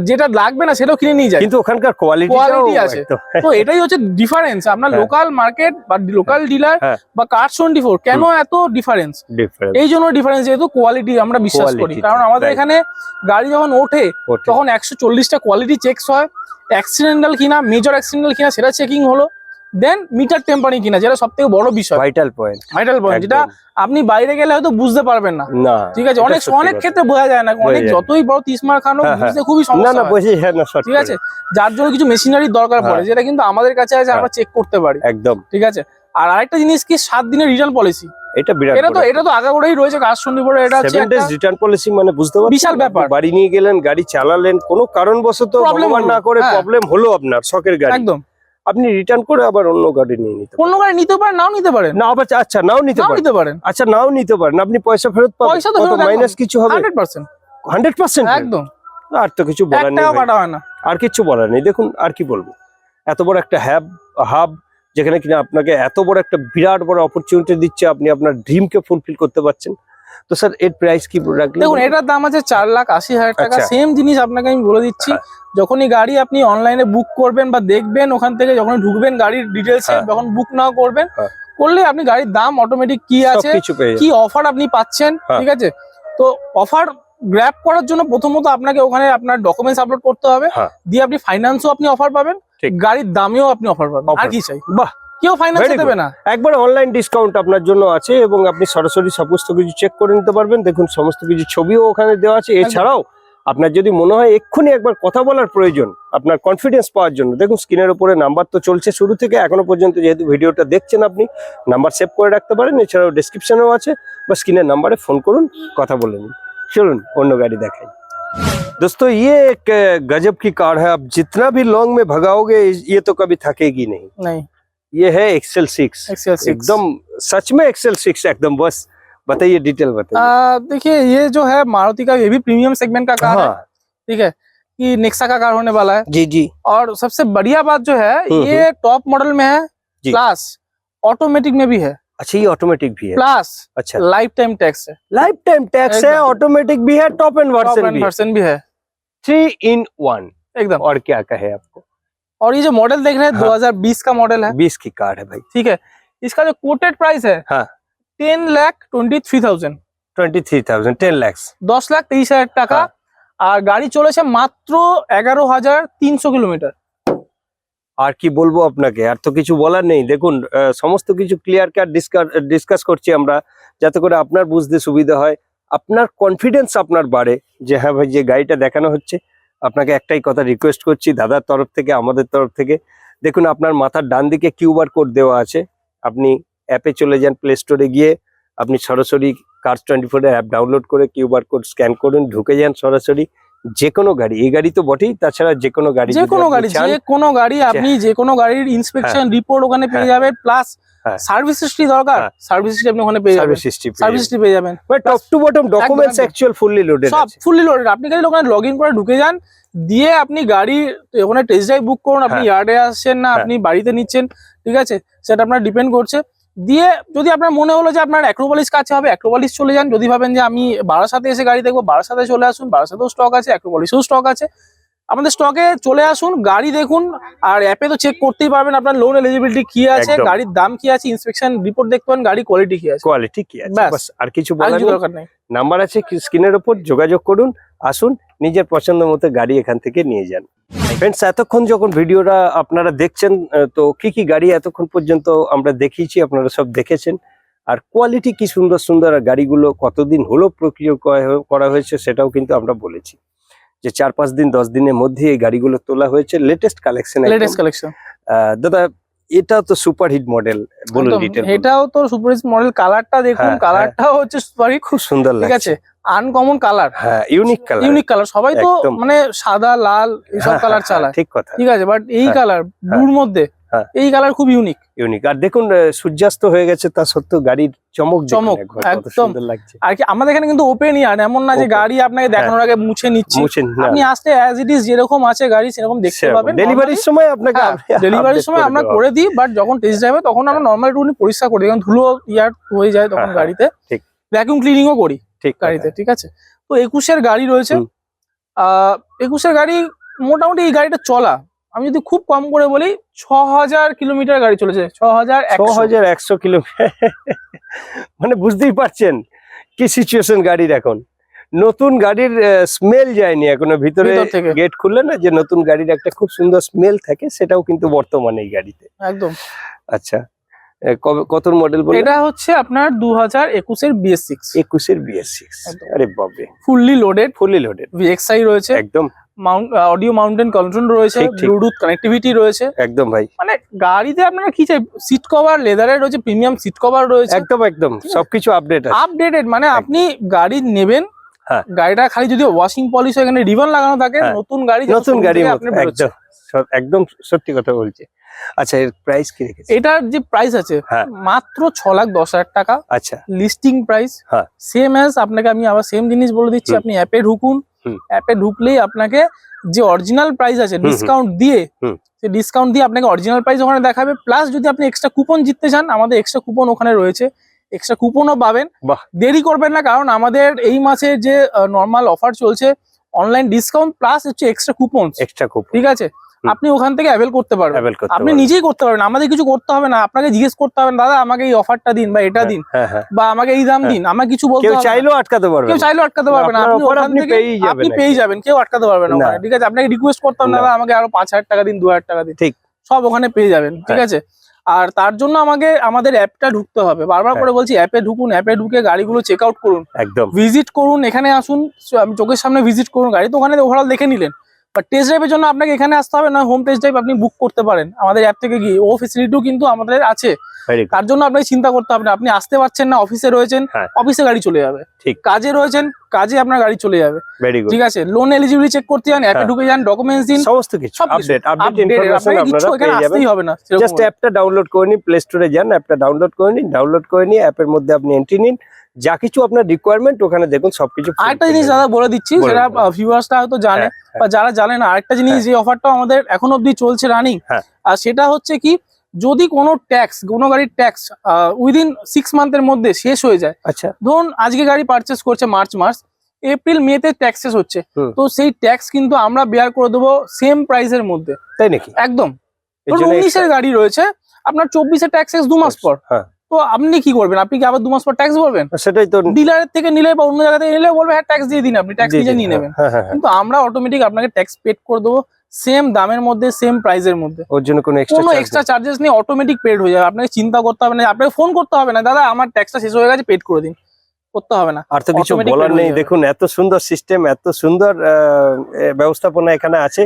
[SPEAKER 1] যেটা লাগবে না সেটাও কিনে নিয়ে যাই, কিন্তু ওখানকার কোয়ালিটি আছে। তো এটাই হচ্ছে ডিফারেন্স। আপনার লোকাল মার্কেট বা লোকাল ডিলার বা Cars24 কেন এত ডিফারেন্স? এই জন্য ডিফারেন্স, যেহেতু কোয়ালিটি আমরা বিশ্বাস করি। কারণ আমাদের এখানে গাড়ি যখন ওঠে তখন 140টা কোয়ালিটি চেকস হয়, অ্যাক্সিডেন্টাল কিনা, মেজর অ্যাক্সিডেন্টাল কিনা সেটা চেকিং হলো, দেন মিটার টেম্পারিং কিনা, যেটা সব থেকে বড় বিষয়, ভাইটাল পয়েন্ট, যেটা আপনি বাইরে গেলে হয়তো বুঝতে পারবেন না, ঠিক আছে, অনেক ক্ষেত্রে বোঝা যায় না, অনেক যতই বড় 30 মার খানো বুঝতে খুবই সমস্যা, ঠিক আছে, যার জন্য কিছু মেশিনারির দরকার পড়ে, যেটা কিন্তু আমাদের কাছে আছে, আমরা চেক করতে পারি একদম, ঠিক আছে। আর আরেকটা জিনিস কি, 7 দিনের রিটার্ন পলিসি, এটা তো আগাগোড়াই রয়েছে Cars24, এটা হচ্ছে 7 ডেজ রিটার্ন পলিসি, মানে বুঝতে পারছেন, বিশাল ব্যাপার। বাড়ি নিয়ে গেলেন, গাড়ি চালালেন, কোনো কারণবশত ভগবান না করে প্রবলেম হলো আপনার, শখের গাড়ি, একদম, আপনি রিটার্ন করে আবার অন্য গাড়ি নিয়ে নিতে পারেন, অন্য গাড়ি নিতে পারেন, নাও নিতে পারেন, না আবার আচ্ছা নাও নিতে পারেন, আচ্ছা নাও নিতে পারেন, আপনি পয়সা ফেরত পাবেন, পয়সা তো মাইনাস কিছু হবে 100% একদম। আর তো কিছু বলার নেই, আর কিছু বলার নেই। দেখুন, আর কি বলবো, এত বড় একটা হাব
[SPEAKER 2] যেখানে কিনা আপনাকে এত বড় একটা বিরাট বড় অপরচুনিটি দিচ্ছে, আপনি আপনার ড্রিমকে ফুলফিল করতে পারছেন। তো স্যার এর প্রাইস কি রাখলেন?
[SPEAKER 1] দেখুন এটার দাম আছে 4,80,000 টাকা।
[SPEAKER 2] আচ্ছা।
[SPEAKER 1] সেম জিনিস আপনাকে আমি বলে দিচ্ছি,
[SPEAKER 2] হ্যাঁ।
[SPEAKER 1] যখনই গাড়ি আপনি অনলাইনে বুক করবেন বা দেখবেন, ওখান থেকে যখন ঢুকবেন গাড়ির ডিটেলসে,
[SPEAKER 2] হ্যাঁ।
[SPEAKER 1] যখন বুক নাও করবেন,
[SPEAKER 2] হ্যাঁ।
[SPEAKER 1] করলে আপনি গাড়ির দাম অটোমেটিক কি আছে,
[SPEAKER 2] সবকিছু পেয়ে
[SPEAKER 1] কি অফার আপনি পাচ্ছেন,
[SPEAKER 2] হ্যাঁ।
[SPEAKER 1] ঠিক আছে। তো অফার গ্র্যাব করার জন্য প্রথমত আপনাকে ওখানে আপনার ডকুমেন্টস আপলোড করতে হবে,
[SPEAKER 2] হ্যাঁ।
[SPEAKER 1] দিয়ে আপনি ফাইন্যান্সও আপনি অফার পাবেন,
[SPEAKER 2] ঠিক।
[SPEAKER 1] গাড়ির দামেও আপনি অফার পাবেন, আর কি চাই।
[SPEAKER 2] বাহ,
[SPEAKER 1] কেউ ফাইন্যান্স
[SPEAKER 2] Very
[SPEAKER 1] দেবে না।
[SPEAKER 2] একবার অনলাইন ডিসকাউন্ট আপনার জন্য আছে এবং আপনি সরাসরি সমস্ত কিছু চেক করে নিতে পারবেন। দেখুন সমস্ত কিছু ছবিও ওখানে দেওয়া আছে। এছাড়াও আপনার যদি মনে হয় এক্ষুনি একবার কথা বলার প্রয়োজন, আপনার কনফিডেন্স পাওয়ার জন্য, দেখুন স্ক্রিনের উপরে নাম্বার তো চলছে শুরু থেকে এখনো পর্যন্ত, যেহেতু ভিডিওটা দেখছেন আপনি নাম্বার সেভ করে রাখতে পারেন। এছাড়াও ডেসক্রিপশনেও আছে, বা স্ক্রিনের নাম্বারে ফোন করুন, কথা বলে নিন। চলুন অন্য গাড়ি দেখাই। दोस्तों ये एक गजब की कार है, आप जितना भी लॉन्ग में भगाओगे ये तो कभी थकेगी नहीं।
[SPEAKER 1] नहीं,
[SPEAKER 2] ये है एक्सेल 6, एकदम सच में एक्सेल 6 एकदम। बस बताइए, डिटेल बताइए।
[SPEAKER 1] देखिए ये जो है मारुति का, ये भी प्रीमियम सेगमेंट का कार है, ठीक है, कि नेक्सा का कार होने वाला है।
[SPEAKER 2] जी जी।
[SPEAKER 1] और सबसे बढ़िया बात जो है, ये टॉप मॉडल में है,
[SPEAKER 2] जी।
[SPEAKER 1] प्लस ऑटोमेटिक में भी है।
[SPEAKER 2] अच्छा, ये ऑटोमेटिक भी है?
[SPEAKER 1] प्लस
[SPEAKER 2] अच्छा,
[SPEAKER 1] लाइफ टाइम टैक्स है।
[SPEAKER 2] लाइफ टाइम टैक्स है, ऑटोमेटिक भी है, टॉप एंड वर्जन
[SPEAKER 1] भी है,
[SPEAKER 2] 3 in 1
[SPEAKER 1] एकदम।
[SPEAKER 2] और क्या कहे आपको।
[SPEAKER 1] और ये जो मॉडल देख रहे हैं, 2020 का मॉडल है,
[SPEAKER 2] 20 की कार है भाई,
[SPEAKER 1] ठीक है। इसका जो कोटेड प्राइस है,
[SPEAKER 2] हाँ,
[SPEAKER 1] 10,23,000,
[SPEAKER 2] 23,000, 10 lakhs,
[SPEAKER 1] 10,23,000 টাকা। আর গাড়ি চলেছে মাত্র 11,300 কিলোমিটার।
[SPEAKER 2] আর কি বলবো আপনাকে, আর তো কিছু বলার নেই। দেখুন সমস্ত কিছু ক্লিয়ার কাট ডিসকাস করছি আমরা, যাতে করে আপনার বুঝতে সুবিধা হয়, আপনার কনফিডেন্স আপনার বাড়ে, যে হ্যাঁ ভাই যে গাড়িটা দেখানো হচ্ছে। আপনাকে একটাই কথা রিকোয়েস্ট করছি দাদার তরফ থেকে, আমাদের তরফ থেকে, দেখুন আপনার মাথার ডান দিকে কিউআর কোড দেওয়া আছে, আপনি অ্যাপে চলে যান, প্লে স্টোরে গিয়ে আপনি সরাসরি কার্স 24 এর অ্যাপ ডাউনলোড করে কিউআর কোড স্ক্যান করুন, ঢুকে যান সরাসরি যে কোনো গাড়ি, এই গাড়ি তো বটেই, তাছাড়া যে কোনো গাড়ি,
[SPEAKER 1] যে কোনো গাড়ি, আপনি যে কোনো গাড়ির ইন্সপেকশন রিপোর্ট ওখানে পেয়ে যাবেন, প্লাস সার্ভিস হিস্ট্রি দরকার, সার্ভিস হিস্ট্রি আপনি ওখানে পেয়ে যাবেন, সার্ভিস হিস্ট্রি পেয়ে যাবেন,
[SPEAKER 2] top to bottom documents actual fully loaded,
[SPEAKER 1] সব ফুললি লোডেড। আপনি খালি ওখানে লগইন করে ঢুকে যান, দিয়ে আপনি গাড়ি ওখানে টেস্ট ড্রাইভ বুক করুন। আপনি ইয়ার্ডে আসছেন না আপনি বাড়িতে নিচ্ছেন, ঠিক আছে, সেটা আপনার ডিপেন্ড করছে। দিয়ে যদি আপনার মনে হলো যে আপনার অ্যাক্রোপলিস কাছে হবে, অ্যাক্রোপলিস চলে যান। যদি ভাবেন যে আমি বারাসাতে এসে গাড়ি দেখবো, বারাসাতে চলে আসুন, বারাসাতেও স্টক আছে, অ্যাক্রোপলিসেও স্টক আছে। আমাদের স্টকে চলে আসুন, গাড়ি দেখুন, আর অ্যাপে তো চেক করতেই পারবেন আপনার লোন এলিজিবিলিটি কি আছে, গাড়ির দাম কি আছে, ইন্সপেকশন রিপোর্ট দেখতে পাবেন, গাড়ি কোয়ালিটি কি আছে,
[SPEAKER 2] বাস আর কিছু বলার
[SPEAKER 1] দরকার নেই।
[SPEAKER 2] নাম্বার আছে স্ক্রিনের উপর, যোগাযোগ করুন, আসুন, নিজের পছন্দ মতো গাড়ি এখান থেকে নিয়ে যান। ফ্রেন্ডস, এতক্ষণ যখন ভিডিওটা আপনারা দেখছেন, তো কি কি গাড়ি এতক্ষণ পর্যন্ত আমরা দেখিয়েছি আপনারা সব দেখেছেন, আর কোয়ালিটি কি সুন্দর সুন্দর, আর গাড়িগুলো কতদিন হলো প্রক্রিয়া করা হয়েছে সেটাও কিন্তু আমরা বলেছি, যে 4-5 দিন 10 দিনের মধ্যে এই গাড়িগুলো তোলা হয়েছে, লেটেস্ট কালেকশন। দাদা এটা তো সুপার হিট মডেল, বলুন ডিটেইল।
[SPEAKER 1] এটাও তো সুপার হিট মডেল, কালারটা দেখুন, কালারটাও হচ্ছে সুপার হিট,
[SPEAKER 2] খুব সুন্দর লাগছে,
[SPEAKER 1] ঠিক আছে, আনকমন কালার,
[SPEAKER 2] হ্যাঁ ইউনিক কালার।
[SPEAKER 1] সবাই তো মানে সাদা লাল এইসব কালার চালায়,
[SPEAKER 2] ঠিক কথা,
[SPEAKER 1] ঠিক আছে, বাট এই কালার ব্লুর মধ্যে এই কালার খুব ইউনিক।
[SPEAKER 2] আর দেখুন সূর্যাস্ত হয়ে গেছে, তা সত্ত্বেও গাড়ির চমক
[SPEAKER 1] একদম লাগছে। আর কি আমাদের এখানে কিন্তু ওপেন ইয়ার্ড, এমন না যে গাড়ি আপনাকে দেখানোর আগে মুছে নিচ্ছে, আপনি আসলে অ্যাজ ইট ইজ যেরকম আছে গাড়ি সেরকম দেখতে পাবেন।
[SPEAKER 2] ডেলিভারির সময় আপনাকে
[SPEAKER 1] ডেলিভারির সময় আমরা করে দিই, বাট যখন টেস্ট ড্রাইভে তখন আমরা নরমাল একটু পরিষ্কার করি, কারণ ধুলো ইয়ার্ড হয়ে যায় তখন গাড়িতে, ভ্যাকুয়াম ক্লিনিংও করি গাড়িতে, ঠিক আছে। তো 21-এর গাড়ি রয়েছে, 21-এর গাড়ি মোটামুটি এই গাড়িটা চলা, আমি যদি খুব কম করে বলি 6,000 কিলোমিটার গাড়ি চলেছে, 6,100
[SPEAKER 2] কিলোমিটার। মানে বুঝতেই পারছেন কি সিচুয়েশন গাড়ির এখন। নতুন গাড়ির স্মেল যায়নি এখনো, ভিতরে গেট খুললে না যে নতুন গাড়ির একটা খুব সুন্দর স্মেল থাকে, সেটাও কিন্তু বর্তমানে এই গাড়িতে
[SPEAKER 1] একদম।
[SPEAKER 2] আচ্ছা, কত মডেল বললেন?
[SPEAKER 1] এটা হচ্ছে আপনার 2021-এর BS6।
[SPEAKER 2] 21-এর BS6, আরে বাপরে,
[SPEAKER 1] ফুললি লোডেড VXI রয়েছে,
[SPEAKER 2] একদম
[SPEAKER 1] অডিও মাউন্টেন কন্ট্রোল রয়েছে, ব্লুটুথ কানেক্টিভিটি রয়েছে,
[SPEAKER 2] একদম ভাই।
[SPEAKER 1] মানে গাড়িতে আপনারা কি চাই, সিট কভার লেদারের রয়েছে, প্রিমিয়াম সিট কভার রয়েছে,
[SPEAKER 2] একদম সবকিছু আপডেটেড।
[SPEAKER 1] মানে আপনি গাড়ি নেবেন, গাড়িটা খালি যদি ওয়াশিং পলিশ এখানে রিবন লাগানো থাকে, নতুন গাড়ি
[SPEAKER 2] একদম সত্যি কথা বলছে। আচ্ছা, এর প্রাইস কি রেখেছে?
[SPEAKER 1] এটার যে প্রাইস আছে মাত্র 6,10,000 টাকা।
[SPEAKER 2] আচ্ছা,
[SPEAKER 1] লিস্টিং প্রাইস সেম অ্যাজ, আপনাকে আমি আবার সেম জিনিস বলে দিচ্ছি, আপনি অ্যাপে ঢুকুন, অ্যাপে ঢুকলেই আপনাকে যে অরিজিনাল প্রাইস আছে ডিসকাউন্ট দিয়ে সেই ডিসকাউন্ট দিয়ে আপনাকে অরিজিনাল প্রাইস ওখানে দেখাবে, প্লাস যদি আপনি এক্সট্রা কুপন জিততে চান আমাদের এক্সট্রা কুপন ওখানে রয়েছে, এক্সট্রা কুপনও পাবেন। দেরি করবেন না, কারণ আমাদের এই মাসে যে নর্মাল অফার চলছে অনলাইন ডিসকাউন্ট প্লাস হচ্ছে এক্সট্রা কুপন, ঠিক আছে, আপনি ওখান থেকে অ্যাভেল করতে পারবেন, আপনি নিজেই করতে পারবেন, আমাদের কিছু করতে হবে না, আপনাকে জিজ্ঞেস করতে হবে না দাদা আমাকে এই অফারটা দিন বা এটা দিন বা আমাকে এই দাম দিন, আমাকে কিছু বলতে হবে না,
[SPEAKER 2] চাইলেও আটকাতে পারবে,
[SPEAKER 1] কেউ চাইলেও আটকাতে পারবে না, আপনি ওখান থেকে আপনি পেয়ে যাবেন, কেউ আটকাতে পারবে না ওখানে, ঠিক আছে, আপনাকে রিকোয়েস্ট করতে হবে না দাদা আমাকে আরো 5,000 টাকা দিন 2,000 টাকা দিন, ঠিক সব ওখানে পেয়ে যাবেন, ঠিক আছে। আর তার জন্য আমাদের অ্যাপটা ঢুকতে হবে, বারবার করে বলছি অ্যাপে ঢুকুন, অ্যাপে ঢুকে গাড়িগুলো চেক আউট করুন, একদম ভিজিট করুন, এখানে আসুন, আমি চোখের সামনে ভিজিট করুন, গাড়ি তো ওখানে ওভারঅল দেখে নিলেন, বাট টেস্ট ড্রাইভের জন্য আপনাকে এখানে আসতে হবে না, হোম টেস্ট ড্রাইভ আপনি বুক করতে পারেন আমাদের অ্যাপ থেকে গিয়ে, ও ফেসিলিটিও কিন্তু আমাদের আছে, তার জন্য আপনাকে চিন্তা করতে হবে না, আপনি আসতে পারছেন না, অফিসে রয়েছেন, অফিসে গাড়ি চলে যাবে, ঠিক কাজে রয়েছেন, কাজে আপনার গাড়ি চলে যাবে, ঠিক আছে, লোন এলিজিবিলিটি চেক করতে যান, অ্যাপে ঢুকে যান, ডকুমেন্টস দিন, সমস্ত কিছু আপডেট ইনফরমেশন আপনারা পেয়ে যাবেন, হবে না,
[SPEAKER 2] জাস্ট অ্যাপটা ডাউনলোড করে নিন, প্লে স্টোরে যান, অ্যাপটা ডাউনলোড করে নিন, ডাউনলোড করে নিয়ে অ্যাপের মধ্যে আপনি এন্ট্রি নিন, যা কিছু আপনার রিকোয়ারমেন্ট ওখানে দেখুন সবকিছু।
[SPEAKER 1] আরেকটা জিনিস দাদা বলে দিচ্ছি, সেটা ভিউয়ার্সরা হয়তো জানে বা যারা জানে না, আরেকটা জিনিস যে অফারটা আমাদের এখন অবধি চলছে রানিং, আর সেটা হচ্ছে কি যদি কোনো ট্যাক্স, কোনো গাড়ির ট্যাক্স উইদিন 6 মান্থের মধ্যে শেষ হয়ে যায়, আচ্ছা ধরুন আজকে গাড়ি পারচেস করছে মার্চ মাস, এপ্রিল মে তে ট্যাক্স শেষ হচ্ছে, তো সেই ট্যাক্স কিন্তু আমরা বেয়ার করে দেবো সেম প্রাইসের মধ্যে, তাই নাকি? একদম, 19-এর গাড়ি রয়েছে, আপনার 24-এ ট্যাক্স শেষ 2 মাস পর, তো আপনি কি করবেন, আপনি কি আবার 2 মাস পর ট্যাক্স ভরবেন? সেটাই তো, ডিলারের থেকে নিলে বা অন্য জায়গা থেকে নিলে বলবে হ্যাঁ ট্যাক্স দিয়ে দিন, আপনি ট্যাক্স নিজে নিয়ে নেবেন, কিন্তু আমরা অটোমেটিক আপনাকে ট্যাক্স পেড করে দেবো সেম দামের মধ্যে, সেম প্রাইসের মধ্যে, ওর জন্য কোনো এক্সট্রা চার্জেস নেই, অটোমেটিক পেড হয়ে যাবে, আপনাকে চিন্তা করতে হবে না, আপনাকে ফোন করতে হবে না দাদা আমার ট্যাক্সটা শেষ হয়ে গেছে পেড করে দিন, করতে হবে না,
[SPEAKER 2] আর তো কিছু বলার নেই। দেখুন এত সুন্দর সিস্টেম, এত সুন্দর ব্যবস্থাপনা এখানে আছে।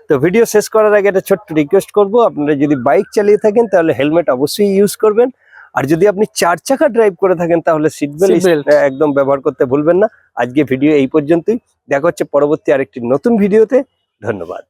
[SPEAKER 2] তো ভিডিও শেষ করার আগে একটা ছোট্ট রিকোয়েস্ট করব, আপনারা যদি বাইক চালিয়ে থাকেন তাহলে হেলমেট অবশ্যই ইউজ করবেন, আর যদি আপনি 4 চাকা ড্রাইভ করে থাকেন তাহলে সিট বেল্ট একদম ব্যবহার করতে ভুলবেন না। আজকে ভিডিও এই পর্যন্তই, দেখা হচ্ছে পরবর্তী আরেকটি নতুন ভিডিওতে, ধন্যবাদ।